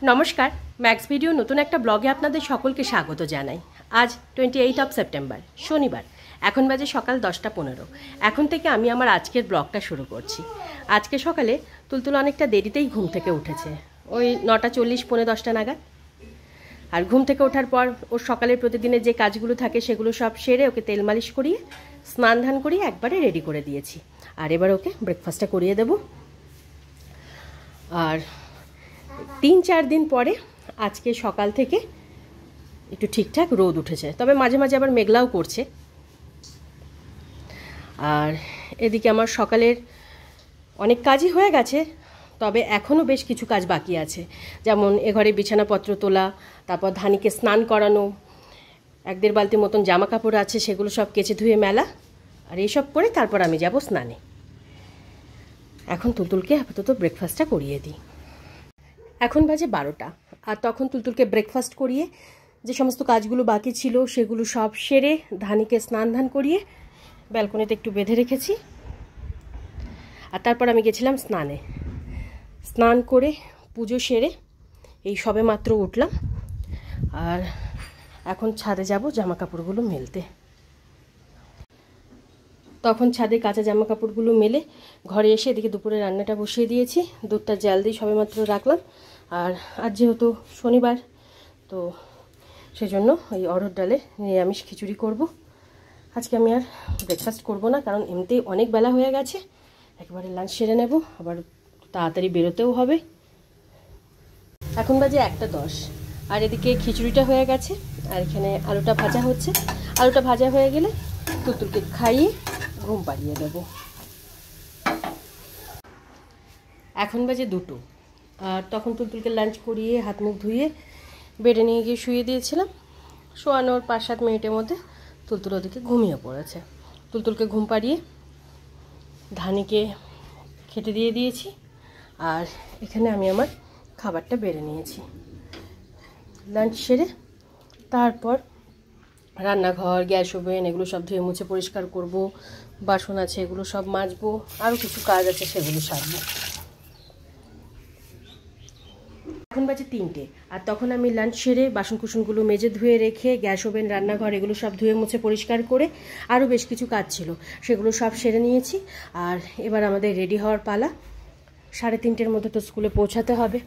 নমস্কার, max video নতুন একটা ব্লগে আপনাদের সকলকে স্বাগত জানাই। আজ 28 সেপ্টেম্বর শনিবার, এখন বাজে সকাল 10:15। এখন থেকে আমি আমার আজকের ব্লগটা শুরু করছি। আজকে সকালে তুলতুল অনেকটা দেরিতেই ঘুম থেকে উঠেছে, ওই 9:40 পৌনে 10টা নাগাদ। আর ঘুম থেকে ওঠার পর ওর সকালের প্রতিদিনের যে কাজগুলো থাকে সেগুলো সব সেরে ওকে তেল মালিশ করিয়ে স্নান ধান করিয়ে একবারে রেডি করে দিয়েছি। আর এবার ওকে ব্রেকফাস্টটা করিয়ে দেব। আর 3-4 দিন পরে আজকে সকাল থেকে একটু ঠিকঠাক রোদ উঠেছে, তবে মাঝে মাঝে আবার মেঘলাও করছে। আর এদিকে আমার সকালের অনেক কাজই হয়ে গেছে, তবে এখনও বেশ কিছু কাজ বাকি আছে। যেমন এ ঘরে বিছানাপত্র তোলা, তারপর ধানিকে স্নান করানো, 1-1.5 বালতির মতন জামা কাপড় আছে, সেগুলো সব কেচে ধুয়ে মেলা। আর এইসব করে তারপর আমি যাব স্নানে। এখন তুলতুলকে আপাতত ব্রেকফাস্টটা করিয়ে দিই। এখন বাজে 12টা, আর তখন তুলতুলকে ব্রেকফাস্ট করিয়ে যে সমস্ত কাজগুলো বাকি ছিল সেগুলো সব সেরে ধানিকে স্নান ধান করিয়ে ব্যালকনিতে একটু বেঁধে রেখেছি। আর তারপর আমি গেছিলাম স্নানে। স্নান করে পুজো সেরে এই সবে মাত্র উঠলাম। আর এখন ছাদে যাব জামা কাপড়গুলো মেলতে। তখন ছাদে কাঁচা জামা কাপড়গুলো মেলে ঘরে এসে এদিকে দুপুরে রান্নাটা বসিয়ে দিয়েছি। দুধটা জাল দিয়ে সবেমাত্র রাখলাম। আর আজ যেহেতু শনিবার, তো সেজন্য ওই অড়হর ডালে নিরামিষ খিচুড়ি করব। আজকে আমি আর ব্রেকফাস্ট করব না, কারণ এমনিতেই অনেক বেলা হয়ে গেছে। একেবারে লাঞ্চ সেরে নেব, আবার তাড়াতাড়ি বেরোতেও হবে। এখন বাজে 1:10, আর এদিকে খিচুড়িটা হয়ে গেছে। আর এখানে আলুটা ভাজা হচ্ছে। আলুটা ভাজা হয়ে গেলে তুলতুলকে খাইয়ে ঘুম পাড়িয়ে দেব। এখন বাজে 2টো, আর তখন তুলতুলকে লাঞ্চ করিয়ে হাত মুখ ধুয়ে বেডে নিয়ে গিয়ে শুয়ে দিয়েছিলাম। শোয়ানোর 5-7 মিনিটের মধ্যে তুলতুল ওদিকে ঘুমিয়ে পড়েছে। তুলতুলকে ঘুম পাড়িয়ে ধানিকে খেতে দিয়ে দিয়েছি। আর এখানে আমি আমার খাবারটা বেড়ে নিয়েছি। লাঞ্চ সেরে তারপর রান্নাঘর, গ্যাস ওভেন এগুলো সব ধুয়ে মুছে পরিষ্কার করব। বাসন আছে, এগুলো সব মাজবো। আরও কিছু কাজ আছে, সেগুলো সারবো। এখন বাজে 3টে, আর তখন আমি লাঞ্চ সেরে বাসন কুসনগুলো মেজে ধুয়ে রেখে গ্যাস ওভেন, রান্নাঘর এগুলো সব ধুয়ে মুছে পরিষ্কার করে আরও বেশ কিছু কাজ ছিল, সেগুলো সব সেরে নিয়েছি। আর এবার আমাদের রেডি হওয়ার পালা। 3:30-র মধ্যে তো স্কুলে পৌঁছাতে হবে।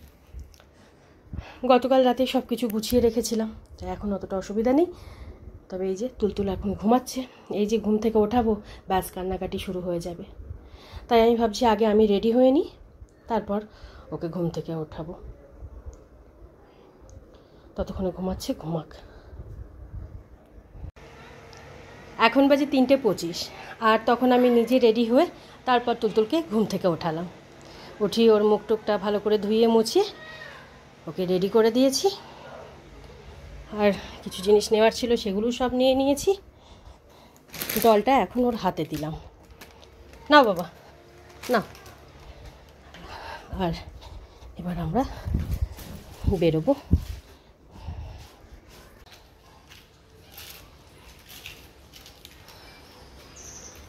গতকাল রাতে সব কিছু গুছিয়ে রেখেছিলাম, তাই এখন অতটা অসুবিধা নেই। তবে এই যে তুলতুল এখন ঘুমাচ্ছে, এই যে ঘুম থেকে ওঠাবো, ব্যাস কান্নাকাটি শুরু হয়ে যাবে। তাই আমি ভাবছি আগে আমি রেডি হয়ে নিই, তারপর ওকে ঘুম থেকে ওঠাবো। ততক্ষণে ঘুমাচ্ছে, ঘুমাক। এখন বাজে 3:25, আর তখন আমি নিজে রেডি হয়ে তারপর তুলতুলকে ঘুম থেকে ওঠালাম। উঠিয়ে ওর মুখ টুকটা ভালো করে ধুয়ে মুছিয়ে ওকে রেডি করে দিয়েছি। আর কিছু জিনিস নেওয়ার ছিল, সেগুলো সব নিয়ে নিয়েছি। জলটা এখন ওর হাতে দিলাম। নাও বাবা, নাও। আর এবার আমরা বেরোবো।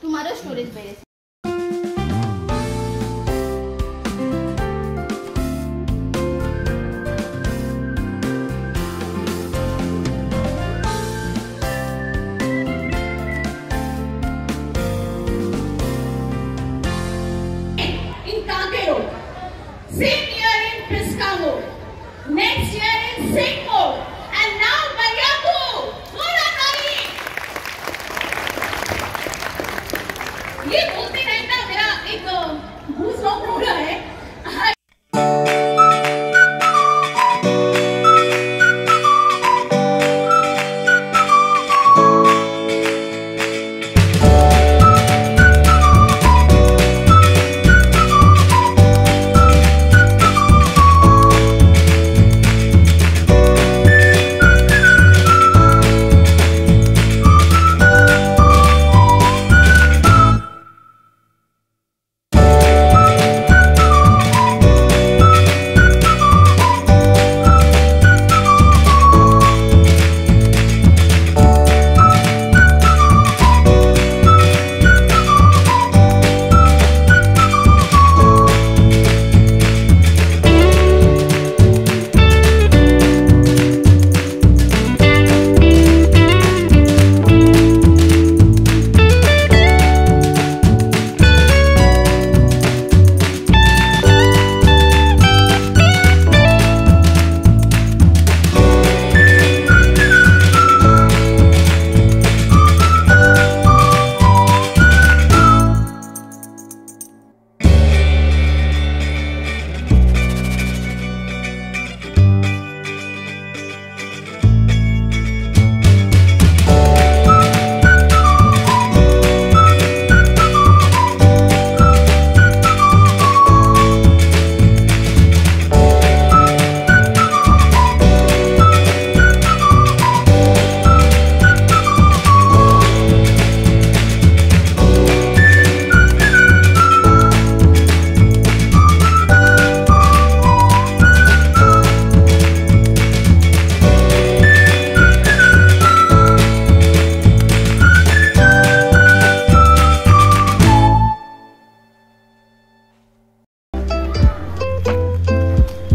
তোমারও স্টোরেজ বেড়েছে। Same year in Piscamo, next year in Singapore, and now Mayapur. बोला ताली। ये बोलते रहना मेरा एक गूज़बम्प हो रहा है।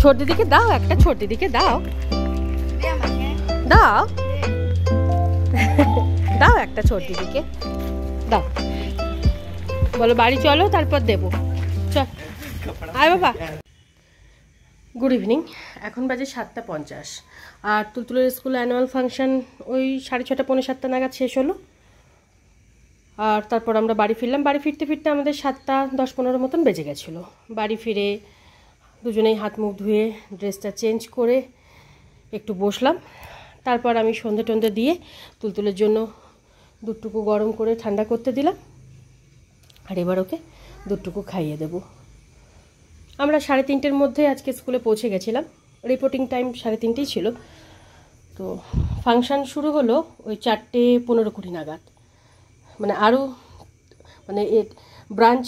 ছোট দিদিকে দাও, একটা ছোট দিদিকে দাও, দে আমাকে, দাও দে। দাও একটা ছোট দিদিকে দাও। বলো বাড়ি চলো, তারপর দেবো। চল আয় বাবা। গুড ইভিনিং, এখন বাজে 7:50 আর তুলতুলের স্কুল অ্যানুয়াল ফাংশন ওই 6:30 পৌনে 7 নাগাদ শেষ হলো। আর তারপর আমরা বাড়ি ফিরলাম। বাড়ি ফিরতে ফিরতে আমাদের 7:10-15 মতন বেজে গেছিলো। বাড়ি ফিরে দুজনেই হাত মুখ ধুয়ে ড্রেসটা চেঞ্জ করে একটু বসলাম। তারপর আমি সন্ধে টন্ধে দিয়ে তুলতুলের জন্য দুধটুকু গরম করে ঠান্ডা করতে দিলাম। আর এবার ওকে দুধটুকু খাইয়ে দেব। আমরা 3:30-র মধ্যে আজকে স্কুলে পৌঁছে গেছিলাম। রিপোর্টিং টাইম 3:30 ছিল। তো ফাংশান শুরু হলো ওই 4:15-20 নাগাদ। মানে আরও মানে ব্রাঞ্চ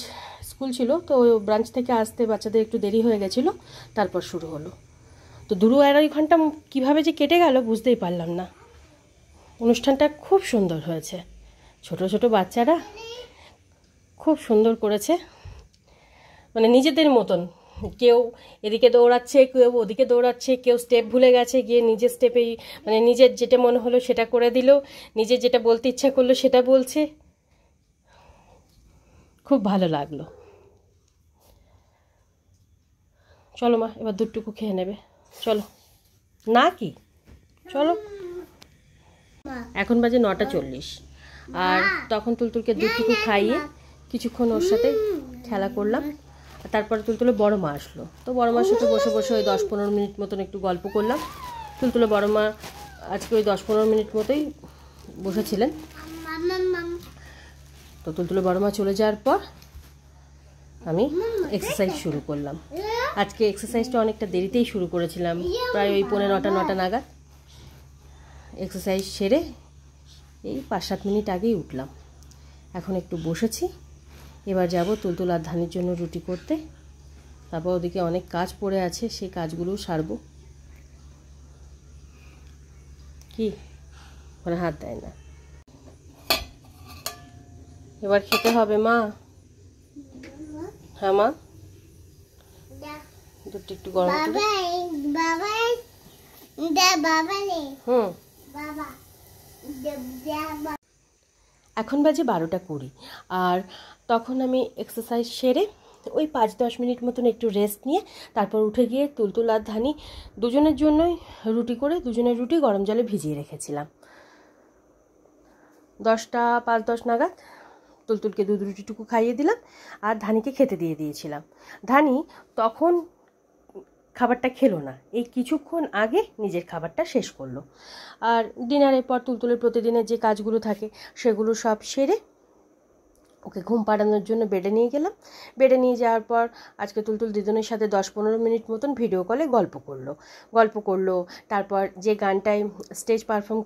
স্কুল ছিল, তো ব্রাঞ্চ থেকে আসতে বাচ্চাদের একটু দেরি হয়ে গেছিলো, তারপর শুরু হলো। তো 2-2.5 ঘন্টা কীভাবে যে কেটে গেল বুঝতেই পারলাম না। অনুষ্ঠানটা খুব সুন্দর হয়েছে, ছোট ছোট বাচ্চারা খুব সুন্দর করেছে, মানে নিজেদের মতন। কেউ এদিকে দৌড়াচ্ছে, কেউ ওদিকে দৌড়াচ্ছে, কেউ স্টেপ ভুলে গেছে, গিয়ে নিজের স্টেপেই মানে নিজের যেটা মনে হলো সেটা করে দিল, নিজের যেটা বলতে ইচ্ছা করলো সেটা বলছে। খুব ভালো লাগলো। চলো মা, এবার দুধটুকু খেয়ে নেবে, চলো না কি, চলো। এখন বাজে 9:40 আর তখন তুলতুলকে দুধটুকু খাইয়ে কিছুক্ষণ ওর সাথে খেলা করলাম। আর তারপরে তুলতুলে বড় মা আসলো। তো বড় মার সাথে বসে বসে ওই 10-15 মিনিট মতন একটু গল্প করলাম। তুলতুলে বড় মা আজকে ওই 10-15 মিনিট মতোই বসেছিলেন। তো তুলতুলে বড় মা চলে যাওয়ার পর আমি এক্সারসাইজ শুরু করলাম। আজকে এক্সারসাইজটা অনেকটা দেরিতেই শুরু করেছিলাম, প্রায় ওই 9:45 নাগাদ। এক্সারসাইজ সেরে এই 5-7 মিনিট আগেই উঠলাম। এখন একটু বসেছি, এবার যাব তুলতুল আর ধানির জন্য রুটি করতে। তারপর ওদিকে অনেক কাজ পড়ে আছে, সেই কাজগুলো সারবো। কি মানে হাত দেয় না, এবার খেতে হবে মা। হ্যাঁ মা, দুধটা একটু গরম করে। এখন বাজে 12:20 আর তখন আমি এক্সারসাইজ সেরে ওই 5-10 মিনিট মতন একটু রেস্ট নিয়ে তারপর উঠে গিয়ে তুলতুল আর ধানি দুজনের জন্যই রুটি করে দুজনের রুটি গরম জলে ভিজিয়ে রেখেছিলাম। 10:05-10 নাগাদ তুলতুলকে দুধ রুটিটুকু খাইয়ে দিলাম আর ধানিকে খেতে দিয়ে দিয়েছিলাম। ধানি তখন খাবারটা খেলো না, এই কিছুক্ষণ আগে নিজের খাবারটা শেষ করলো। আর ডিনারের পর তুলতুলের প্রতিদিনের যে কাজগুলো থাকে সেগুলো সব সেরে ওকে ঘুম পাড়ানোর জন্য বেডে নিয়ে গেলাম। বেডে নিয়ে যাওয়ার পর আজকে তুলতুল দিদুনের সাথে 10-15 মিনিট মতন ভিডিও কলে গল্প করলো। তারপর যে গানটায় স্টেজে পারফর্ম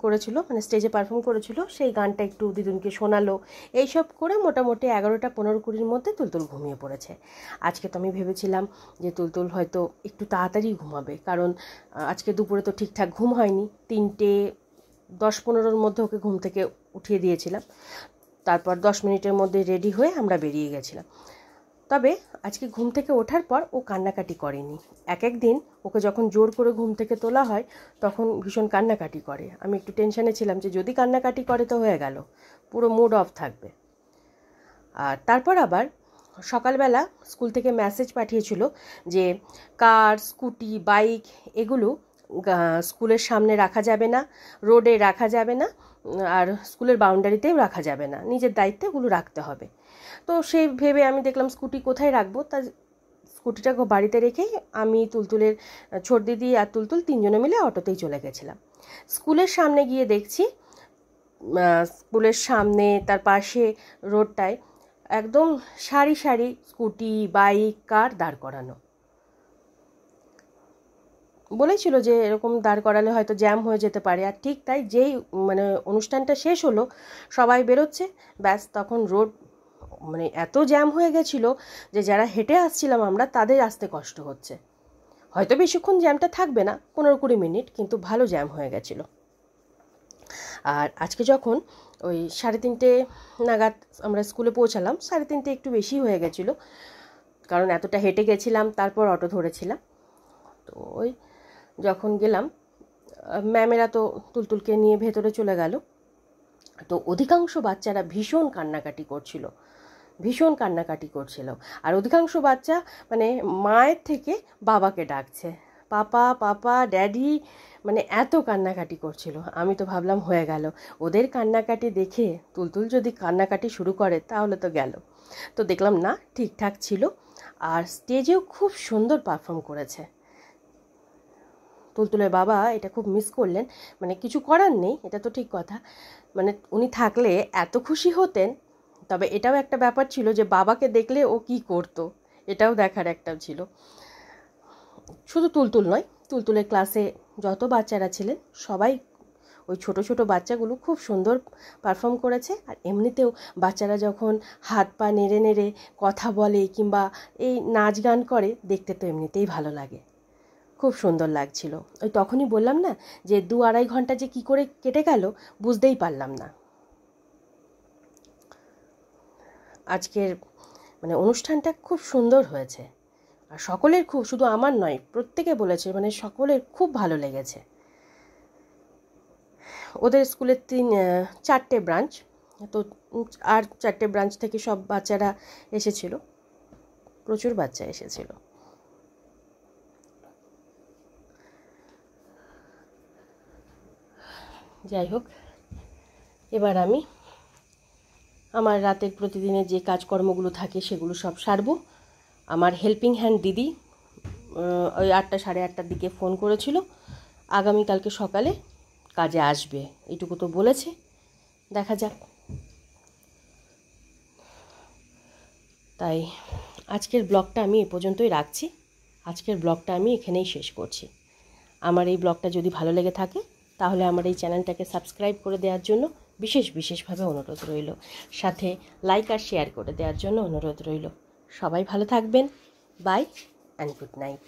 করেছিল সেই গানটা একটু দিদুনকে শোনালো। এইসব করে মোটামুটি 11:15-20 মধ্যে তুলতুল ঘুমিয়ে পড়েছে। আজকে তো আমি ভেবেছিলাম যে তুলতুল হয়তো একটু তাড়াতাড়ি ঘুমাবে, কারণ আজকে দুপুরে তো ঠিকঠাক ঘুম হয়নি। 3:10-15 মধ্যে ওকে ঘুম থেকে উঠিয়ে দিয়েছিলাম। তারপর 10 মিনিটের মধ্যে রেডি হয়ে আমরা বেরিয়ে গেছিলাম। তবে আজকে ঘুম থেকে ওঠার পর ও কান্নাকাটি করেনি। এক দিন ওকে যখন জোর করে ঘুম থেকে তোলা হয় তখন ভীষণ কান্নাকাটি করে। আমি একটু টেনশনে ছিলাম যে যদি কান্নাকাটি করে তো হয়ে গেল, পুরো মুড অফ থাকবে। আর তারপর আবার সকালবেলা স্কুল থেকে মেসেজ পাঠিয়েছিল যে কার, স্কুটি, বাইক এগুলো স্কুলের সামনে রাখা যাবে না, রোডে রাখা যাবে না, আর স্কুলের বাউন্ডারিতেও রাখা যাবে না, নিজের দায়িত্বে এগুলো রাখতে হবে। তো সেই ভেবে আমি দেখলাম স্কুটি কোথায় রাখবো, তা স্কুটিটা বাড়িতে রেখেই আমি তুলতুলের ছোট দিদি আর তুলতুল 3 জনে মিলে অটোতেই চলে গেছিলাম। স্কুলের সামনে গিয়ে দেখছি স্কুলের সামনে তার পাশে রোডটায় একদম সারি সারি স্কুটি, বাইক, কার দাঁড় করানো। বলেছিল যে এরকম দাঁড় করালে হয়তো জ্যাম হয়ে যেতে পারে। আর ঠিক তাই, যেই মানে অনুষ্ঠানটা শেষ হলো সবাই বেরোচ্ছে, ব্যাস তখন রোড মানে এত জ্যাম হয়ে গেছিলো যে যারা হেঁটে আসছিলাম আমরা তাদের আসতে কষ্ট হচ্ছে। হয়তো বেশিক্ষণ জ্যামটা থাকবে না, 15-20 মিনিট, কিন্তু ভালো জ্যাম হয়ে গেছিলো। আর আজকে যখন ওই 3:30 নাগাদ আমরা স্কুলে পৌঁছালাম, 3:30 একটু বেশি হয়ে গেছিলো, কারণ এতটা হেঁটে গেছিলাম, তারপর অটো ধরেছিলাম। তো ওই যখন গেলাম, ম্যামেরা তো তুলতুলকে নিয়ে ভেতরে চলে গেল। তো অধিকাংশ বাচ্চারা ভীষণ কান্নাকাটি করছিল, আর অধিকাংশ বাচ্চা মানে মায়ের থেকে বাবাকে ডাকছে, পাপা পাপা ড্যাডি, মানে এত কান্নাকাটি করছিল। আমি তো ভাবলাম হয়ে গেল, ওদের কান্নাকাটি দেখে তুলতুল যদি কান্নাকাটি শুরু করে তাহলে তো গেল। তো দেখলাম না, ঠিকঠাক ছিল, আর স্টেজেও খুব সুন্দর পারফর্ম করেছে। তুলতুলের বাবা এটা খুব মিস করলেন, মানে কিছু করার নেই, এটা তো ঠিক কথা, মানে উনি থাকলে এত খুশি হতেন। তবে এটাও একটা ব্যাপার ছিল যে বাবাকে দেখলে ও কি করতো, এটাও দেখার একটা ছিল। শুধু তুলতুল নয়, তুলতুলের ক্লাসে যত বাচ্চারা ছিলেন সবাই, ওই ছোট ছোট বাচ্চাগুলো খুব সুন্দর পারফর্ম করেছে। আর এমনিতেও বাচ্চারা যখন হাত পা নেড়ে নেড়ে কথা বলে কিংবা এই নাচ গান করে, দেখতে তো এমনিতেই ভালো লাগে, খুব সুন্দর লাগছিল। ওই তখনই বললাম না যে 2-2.5 ঘন্টা যে কী করে কেটে গেল বুঝতেই পারলাম না। আজকের মানে অনুষ্ঠানটা খুব সুন্দর হয়েছে, আর সকলের খুব, শুধু আমার নয়, প্রত্যেকে বলেছে, মানে সকলের খুব ভালো লেগেছে। ওদের স্কুলের 4টে ব্রাঞ্চ, তো আর 4টে ব্রাঞ্চ থেকে সব বাচ্চারা এসেছিল, প্রচুর বাচ্চা এসেছিল। যাই হোক, এবার আমি আমার রাতের প্রতিদিনের যে কাজকর্মগুলো থাকে সেগুলো সব সারবো। আমার হেল্পিং হ্যান্ড দিদি ওই 8টা সাড়ে 8টার দিকে ফোন করেছিল, আগামীকালকে সকালে কাজে আসবে, এইটুকু তো বলেছে, দেখা যাক। তাই আজকের ব্লগটা আমি এ পর্যন্তই রাখছি, আজকের ব্লগটা আমি এখানেই শেষ করছি। আমার এই ব্লগটা যদি ভালো লেগে থাকে তাহলে আমার এই চ্যানেলটাকে সাবস্ক্রাইব করে দেওয়ার জন্য বিশেষভাবে অনুরোধ রইল, সাথে লাইক আর শেয়ার করে দেওয়ার জন্য অনুরোধ রইল। সবাই ভালো থাকবেন, বাই অ্যান্ড গুড নাইট।